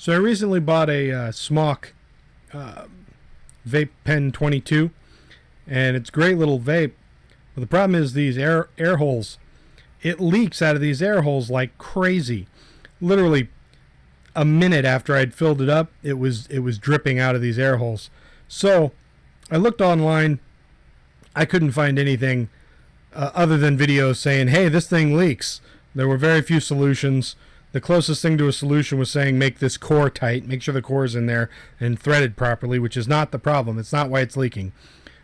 So I recently bought a Smok Vape Pen 22, and it's a great little vape. But the problem is these air holes. It leaks out of these air holes like crazy. Literally a minute after I'd filled it up, it was dripping out of these air holes. So I looked online. I couldn't find anything other than videos saying, hey, this thing leaks. There were very few solutions. The closest thing to a solution was saying make this core tight, make sure the core is in there and threaded properly, which is not the problem. It's not why it's leaking.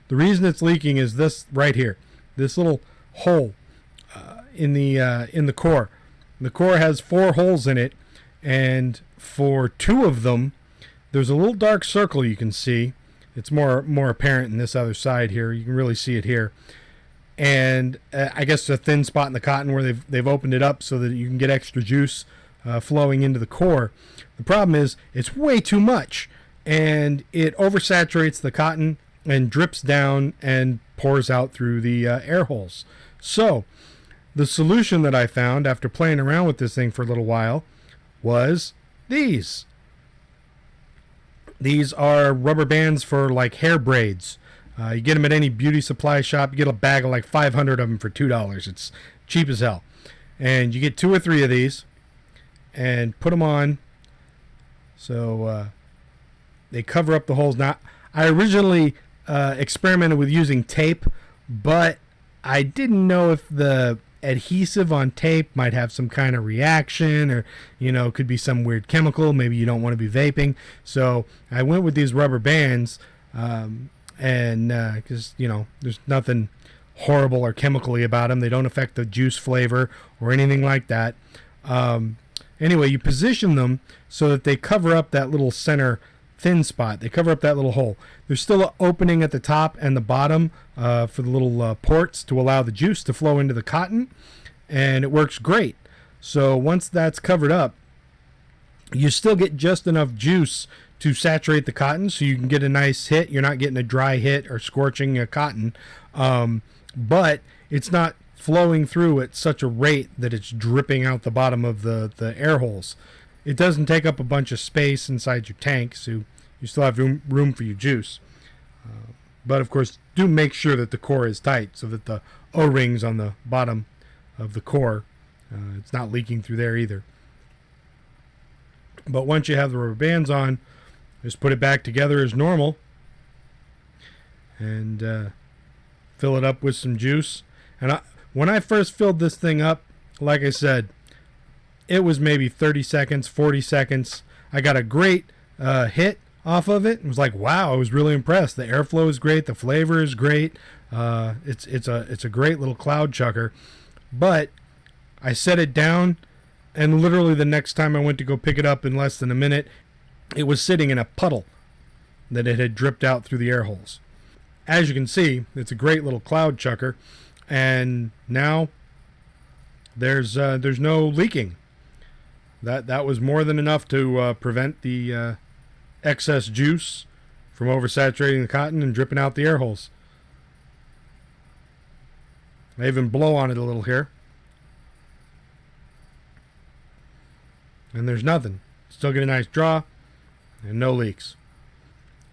The reason it's leaking is this right here, this little hole in the core. The core has 4 holes in it, and for 2 of them, there's a little dark circle you can see. It's more apparent in this other side here. You can really see it here. And I guess a thin spot in the cotton where they've opened it up so that you can get extra juice flowing into the core. The problem is it's way too much, and it oversaturates the cotton and drips down and pours out through the air holes. So the solution that I found after playing around with this thing for a little while was these. These are rubber bands for like hair braids. You get them at any beauty supply shop. You get a bag of like 500 of them for $2. It's cheap as hell. And you get 2 or 3 of these and put them on so they cover up the holes. Now, I originally experimented with using tape, but I didn't know if the adhesive on tape might have some kind of reaction, or could be some weird chemical. Maybe you don't want to be vaping. So I went with these rubber bands. And because there's nothing horrible or chemically about them. They don't affect the juice flavor or anything like that. Anyway, you position them so that they cover up that little center thin spot. They cover up that little hole. There's still an opening at the top and the bottom for the little ports to allow the juice to flow into the cotton, and it works great. So once that's covered up, you still get just enough juice to saturate the cotton so you can get a nice hit. You're not getting a dry hit or scorching your cotton, but it's not flowing through at such a rate that it's dripping out the bottom of the air holes. It doesn't take up a bunch of space inside your tank, so you still have room for your juice. But of course, do make sure that the core is tight so that the O-rings on the bottom of the core, it's not leaking through there either. But once you have the rubber bands on, just put it back together as normal and fill it up with some juice. And when I first filled this thing up, like I said, it was maybe 30 seconds, 40 seconds. I got a great hit off of it. It was like, wow, I was really impressed. The airflow is great. The flavor is great. It's a great little cloud chucker. But I set it down, and literally the next time I went to go pick it up in less than a minute, it was sitting in a puddle that it had dripped out through the air holes. As you can see, it's a great little cloud chucker, and now there's no leaking. That was more than enough to prevent the excess juice from oversaturating the cotton and dripping out the air holes. I even blow on it a little here, and there's nothing. Still get a nice draw and no leaks.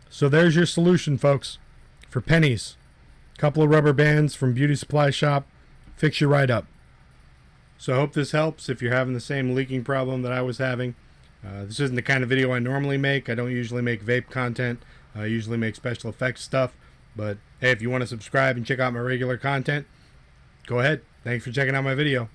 So there's your solution, folks, for pennies. A couple of rubber bands from beauty supply shop, fix you right up. So I hope this helps if you're having the same leaking problem that I was having. This isn't the kind of video I normally make. I don't usually make vape content. I usually make special effects stuff. But hey, if you want to subscribe and check out my regular content, go ahead. Thanks for checking out my video.